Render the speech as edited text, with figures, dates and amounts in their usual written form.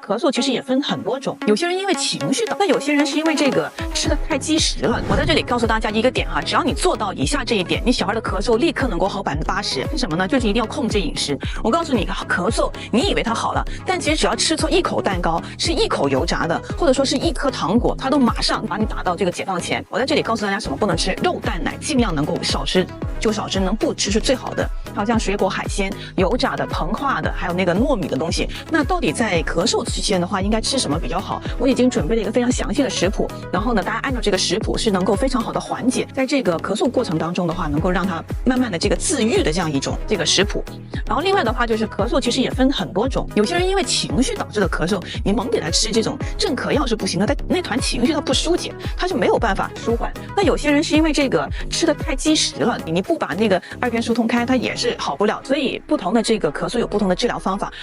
咳嗽其实也分很多种，有些人因为情绪的，那有些人是因为这个吃的太积食了。我在这里告诉大家一个点哈，只要你做到以下这一点，你小孩的咳嗽立刻能够好80%。为什么呢？就是一定要控制饮食。我告诉你，咳嗽你以为它好了，但其实只要吃错一口蛋糕，吃一口油炸的，或者说是一颗糖果，它都马上把你打到这个解放前。我在这里告诉大家什么不能吃，肉蛋奶尽量能够少吃就少吃，能不吃是最好的。还有像水果、海鲜、油炸的、膨化的，还有那个糯米的东西。那到底在咳嗽期间的话，应该吃什么比较好？我已经准备了一个非常详细的食谱，然后呢，大家按照这个食谱是能够非常好的缓解，在这个咳嗽过程当中的话，能够让它慢慢的这个自愈的这样一种这个食谱。然后另外的话就是咳嗽其实也分很多种，有些人因为情绪导致的咳嗽，你猛给他吃这种镇咳药是不行的，但那团情绪它不疏解，它就没有办法舒缓。那有些人是因为这个吃的太积食了，你不把那个2边疏通开，它也是好不了。所以不同的这个咳嗽有不同的治疗方法。